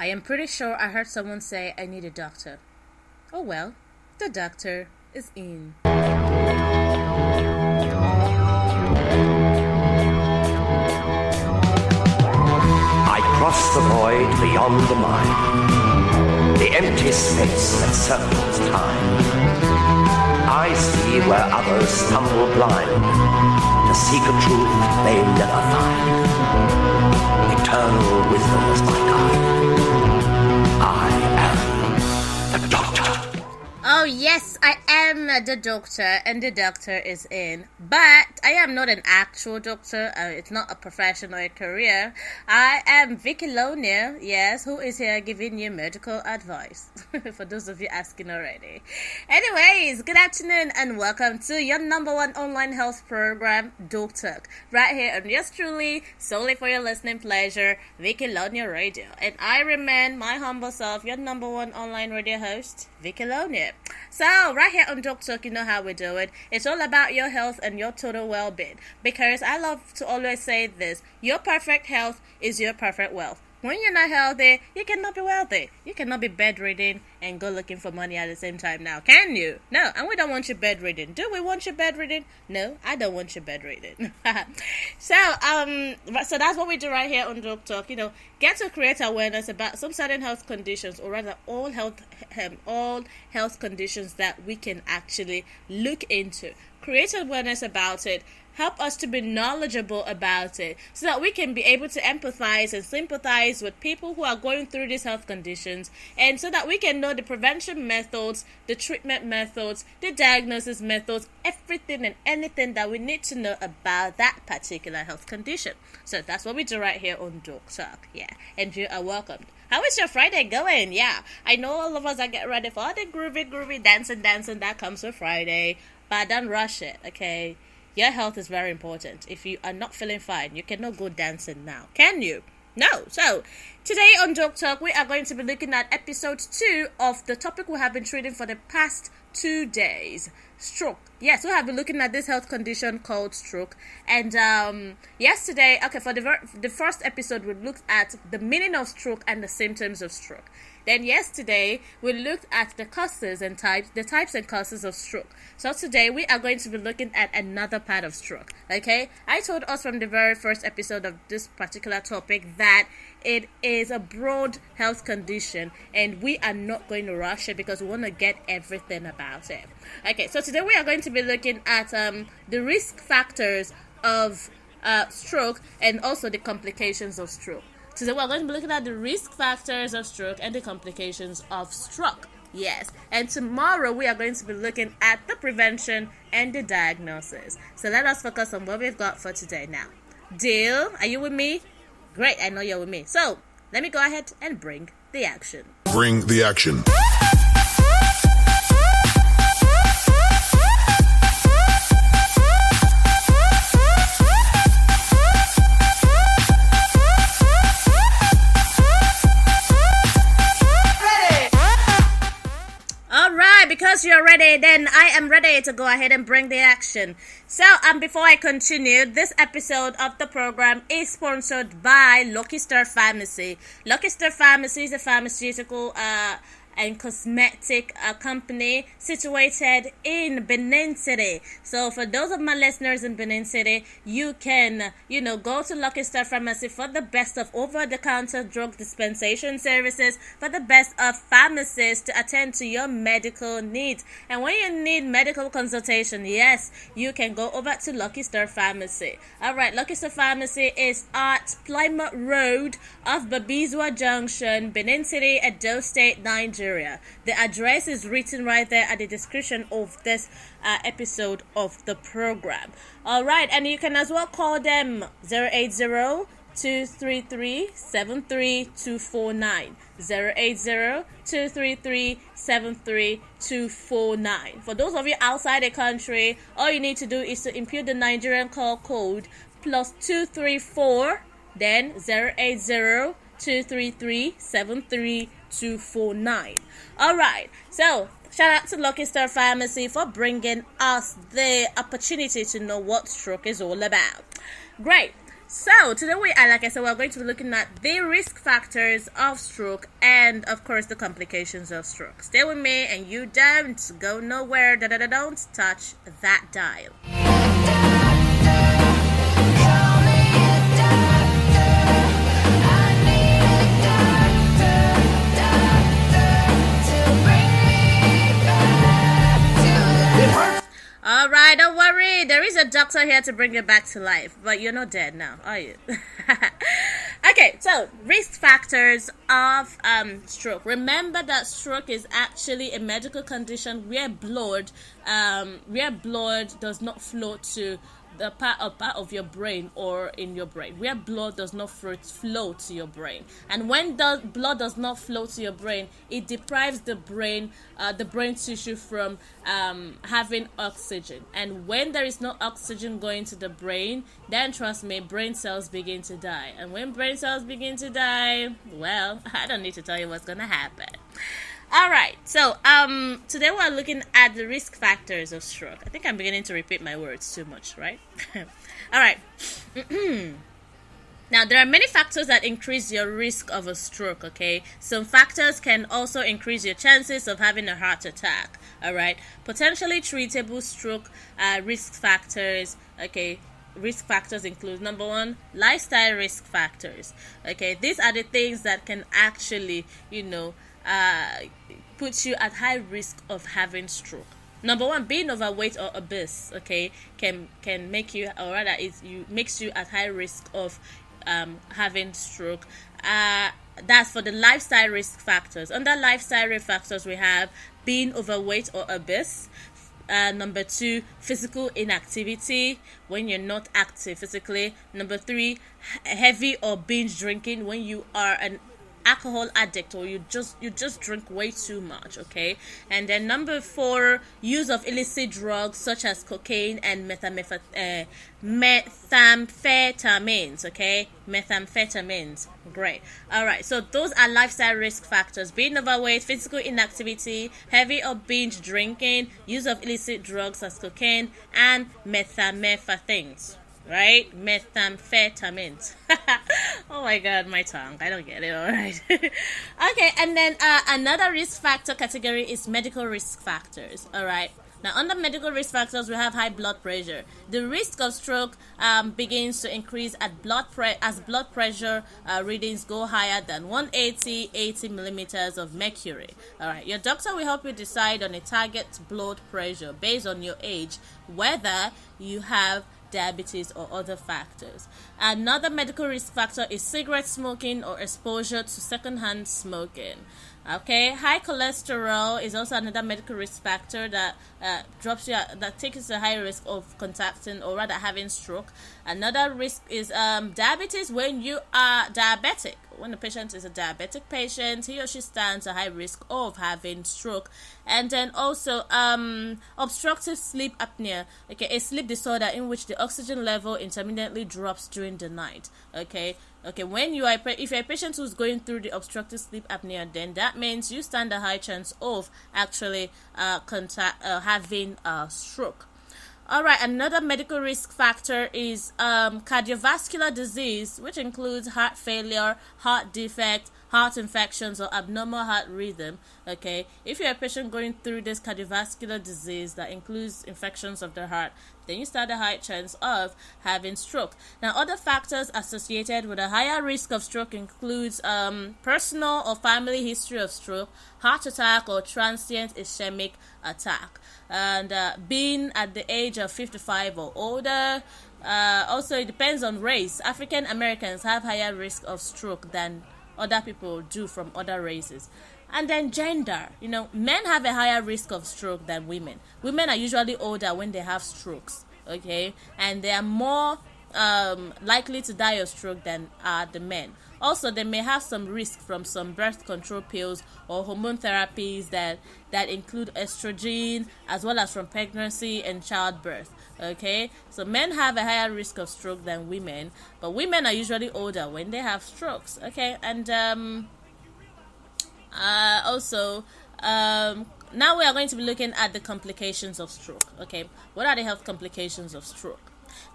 I am pretty sure I heard someone say I need a doctor. Oh well, the doctor is in. I cross the void beyond the mind, the empty space that circles time. I see where others stumble blind, to seek a truth they never find. Eternal wisdom is my guide. I am the Doctor. Oh yes, I am the doctor, and the doctor is in. But I am not an actual doctor. It's not a profession or a career. I am Vicky Lonia, yes, who is here giving you medical advice. For those of you asking already. Anyways, good afternoon and welcome to your number one online health program, Doctor, right here on yours truly, solely for your listening pleasure, Vicky Lonia Radio. And I remain my humble self, your number one online radio host, Vicky Lonia. So, right here on Doctor, you know how we do it. It's all about your health and your total well-being. Because I love to always say this, your perfect health is your perfect wealth. When you're not healthy, you cannot be wealthy. You cannot be bedridden and go looking for money at the same time now, can you? No, and we don't want you bedridden. Do we want you bedridden? No, I don't want you bedridden. So that's what we do right here on Dope Talk. Get to create awareness about some certain health conditions, or rather all health conditions that we can actually look into. Create awareness about it. Help us to be knowledgeable about it so that we can be able to empathize and sympathize with people who are going through these health conditions, and so that we can know the prevention methods, the treatment methods, the diagnosis methods, everything and anything that we need to know about that particular health condition. So that's what we do right here on Doc Talk. Yeah, and you are welcome. How is your Friday going? Yeah, I know all of us are getting ready for all the groovy dancing that comes with Friday, but don't rush it, okay? Your health is very important. If you are not feeling fine, you cannot go dancing now, can you? No. So, today on Doc Talk, we are going to be looking at episode 2 of the topic we have been treating for the past 2 days. Stroke. Yes, we have been looking at this health condition called stroke. And yesterday, for the first episode, we looked at the meaning of stroke and the symptoms of stroke. Then yesterday, we looked at the causes and the types and causes of stroke. So today, we are going to be looking at another part of stroke, okay? I told us from the very first episode of this particular topic that it is a broad health condition, and we are not going to rush it because we want to get everything about it. Okay, so today we are going to be looking at the risk factors of stroke and also the complications of stroke. Today we're going to be looking at the risk factors of stroke and the complications of stroke. Yes, and tomorrow we are going to be looking at the prevention and the diagnosis. So let us focus on what we've got for today now. Deal? Are you with me? Great, I know you're with me. So let me go ahead and bring the action. Bring the action. Because you're ready, then I am ready to go ahead and bring the action. So, before I continue, this episode of the program is sponsored by Lucky Star Pharmacy. Lucky Star Pharmacy is a pharmaceutical and cosmetic company situated in Benin City. So for those of my listeners in Benin City, you can, go to Lucky Star Pharmacy for the best of over-the-counter drug dispensation services, for the best of pharmacists to attend to your medical needs. And when you need medical consultation, yes, you can go over to Lucky Star Pharmacy. Alright, Lucky Star Pharmacy is at Plymouth Road off Babizwa Junction, Benin City, Edo State, Nigeria. The address is written right there at the description of this episode of the program. Alright, and you can as well call them 080-233-73249. 080-233-73249. For those of you outside the country, all you need to do is to input the Nigerian call code +234, then 080-233-73249. Alright, so shout out to Lucky Star Pharmacy for bringing us the opportunity to know what stroke is all about. Great. So today like I said, we're going to be looking at the risk factors of stroke and, of course, the complications of stroke. Stay with me, and you don't go nowhere. Don't touch that dial. All right, don't worry. There is a doctor here to bring you back to life, but you're not dead now, are you? Okay, so risk factors of stroke. Remember that stroke is actually a medical condition where blood does not flow to the part of your brain or in your brain, where blood does not flow to your brain. And when the blood does not flow to your brain, it deprives the brain tissue from having oxygen. And when there is no oxygen going to the brain, then trust me, brain cells begin to die. And when brain cells begin to die, well, I don't need to tell you what's gonna happen. All right, so today we're looking at the risk factors of stroke. I think I'm beginning to repeat my words too much, right? All right. Now, there are many factors that increase your risk of a stroke, okay? Some factors can also increase your chances of having a heart attack, all right? Potentially treatable stroke risk factors, okay? Risk factors include, number one, lifestyle risk factors, okay? These are the things that can actually, puts you at high risk of having stroke. Number one, being overweight or obese, okay, can make you, or rather, makes you at high risk of having stroke. That's for the lifestyle risk factors. Under lifestyle risk factors, we have being overweight or obese. Number two, physical inactivity, when you're not active physically. Number three, heavy or binge drinking, when you are an alcohol addict or you just drink way too much, okay? And then number four, use of illicit drugs such as cocaine and methamphetamines, okay? Methamphetamines. Great. All right, so those are lifestyle risk factors: being overweight, physical inactivity, heavy or binge drinking, use of illicit drugs as cocaine and methamphetamines. Right? Methamphetamines. Oh my god, my tongue. I don't get it. All right. Okay, and then another risk factor category is medical risk factors. All right. Now, under medical risk factors, we have high blood pressure. The risk of stroke begins to increase as blood pressure readings go higher than 80 millimeters of mercury. All right. Your doctor will help you decide on a target blood pressure based on your age, whether you have diabetes or other factors. Another medical risk factor is cigarette smoking or exposure to secondhand smoking. Okay, high cholesterol is also another medical risk factor that that takes you to a high risk of contacting or rather having stroke. Another risk is diabetes. When you are diabetic, when the patient is a diabetic patient, he or she stands a high risk of having stroke. And then also obstructive sleep apnea, okay, a sleep disorder in which the oxygen level intermittently drops during the night. Okay, when you are if you're a patient who's going through the obstructive sleep apnea, then that means you stand a high chance of actually having a stroke. All right, another medical risk factor is cardiovascular disease, which includes heart failure, heart defect, heart infections, or abnormal heart rhythm. Okay, if you're a patient going through this cardiovascular disease that includes infections of the heart, then you stand a high chance of having stroke. Now, other factors associated with a higher risk of stroke includes personal or family history of stroke, heart attack, or transient ischemic attack, and being at the age of 55 or older. Also, it depends on race. African Americans have higher risk of stroke than other people do from other races. And then gender, men have a higher risk of stroke than women. Women are usually older when they have strokes, okay, and they are more likely to die of stroke than the men. Also, they may have some risk from some birth control pills or hormone therapies that include estrogen, as well as from pregnancy and childbirth. Okay, so men have a higher risk of stroke than women, but women are usually older when they have strokes. Okay, and also now we are going to be looking at the complications of stroke. Okay, what are the health complications of stroke?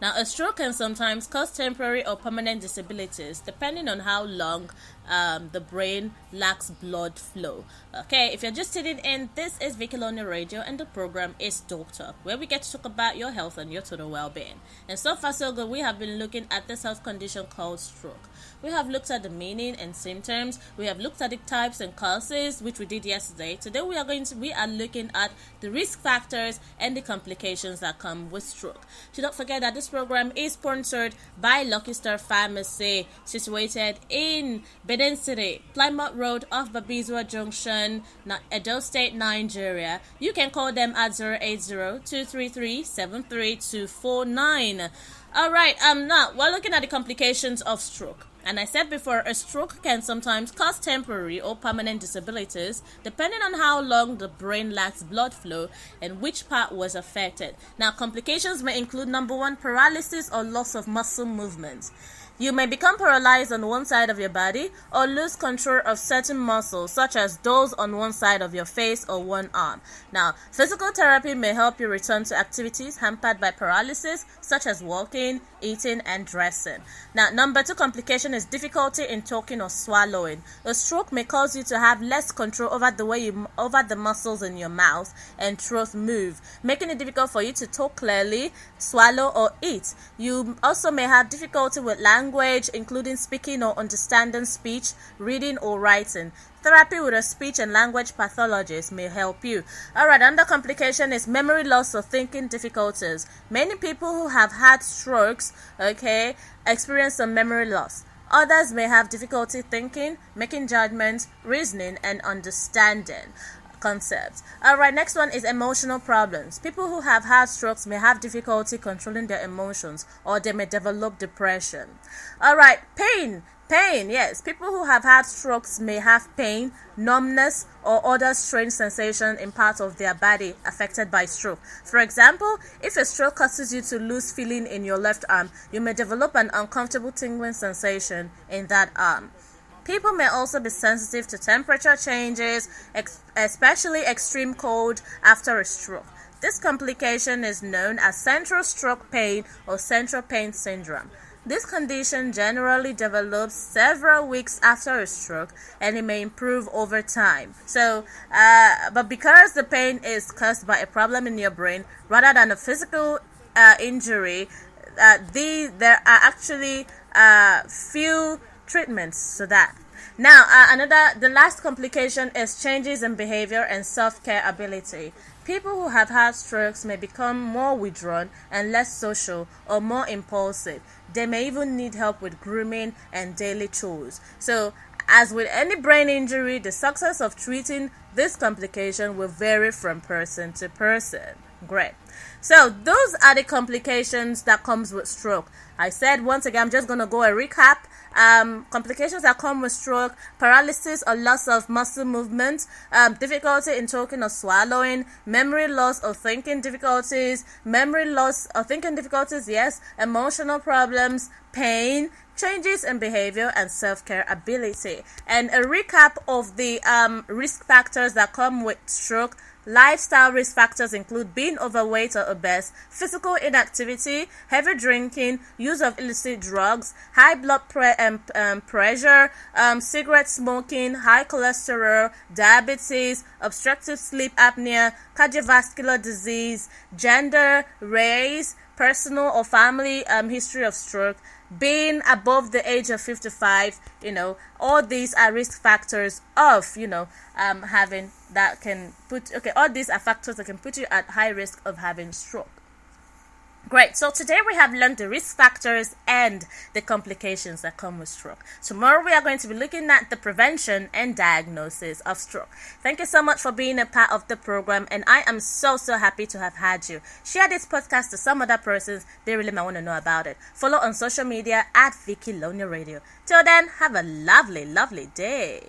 Now, a stroke can sometimes cause temporary or permanent disabilities depending on how long the brain lacks blood flow. Okay, if you're just tuning in, this is Vicky Lonely Radio and the program is Doctor, where we get to talk about your health and your total well-being. And so far so good, we have been looking at this health condition called stroke. We have looked at the meaning and symptoms. We have looked at the types and causes, which we did yesterday. Today we are looking at the risk factors and the complications that come with stroke. So don't forget that this program is sponsored by Lucky Star Pharmacy, situated in Benin City, Plymouth Road off Babizwa Junction, Edo State, Nigeria. You can call them at 080-233-73249. All right, now we're looking at the complications of stroke. And I said before, a stroke can sometimes cause temporary or permanent disabilities depending on how long the brain lacks blood flow and which part was affected. Now, complications may include number 1, paralysis or loss of muscle movement. You may become paralyzed on one side of your body or lose control of certain muscles, such as those on one side of your face or one arm. Now, physical therapy may help you return to activities hampered by paralysis, such as walking, eating, and dressing. Now, number 2 complication is difficulty in talking or swallowing. A stroke may cause you to have less control over the muscles in your mouth and throat move, making it difficult for you to talk clearly, swallow, or eat. You also may have difficulty with language, including speaking or understanding speech, reading or writing. Therapy with a speech and language pathologist may help you. Alright, another complication is memory loss or thinking difficulties. Many people who have had strokes, experience some memory loss. Others may have difficulty thinking, making judgments, reasoning, and understanding concepts. Alright, next one is emotional problems. People who have had strokes may have difficulty controlling their emotions, or they may develop depression. Alright, pain, yes. People who have had strokes may have pain, numbness, or other strange sensation in parts of their body affected by stroke. For example, if a stroke causes you to lose feeling in your left arm, you may develop an uncomfortable tingling sensation in that arm. People may also be sensitive to temperature changes, especially extreme cold after a stroke. This complication is known as central stroke pain or central pain syndrome. This condition generally develops several weeks after a stroke, and it may improve over time. But because the pain is caused by a problem in your brain rather than a physical injury, there are actually few treatments to that. Now, the last complication is changes in behavior and self-care ability. People who have had strokes may become more withdrawn and less social or more impulsive. They may even need help with grooming and daily chores. So, as with any brain injury, the success of treating this complication will vary from person to person. Great. So, those are the complications that comes with stroke. I said once again, I'm just going to go a recap. Complications that come with stroke: paralysis or loss of muscle movement, difficulty in talking or swallowing, memory loss or thinking difficulties, yes, emotional problems, pain, changes in behavior, and self-care ability. And a recap of the risk factors that come with stroke. Lifestyle risk factors include being overweight or obese, physical inactivity, heavy drinking, use of illicit drugs, high blood pressure, cigarette smoking, high cholesterol, diabetes, obstructive sleep apnea, cardiovascular disease, gender, race, personal or family history of stroke, being above the age of 55, all these are risk factors of, having that can all these are factors that can put you at high risk of having stroke. Great. So today we have learned the risk factors and the complications that come with stroke. Tomorrow we are going to be looking at the prevention and diagnosis of stroke. Thank you so much for being a part of the program, and I am so happy to have had you. Share this podcast to some other persons. They really might want to know about it. Follow on social media at Vicky Lonely Radio. Till then, have a lovely day.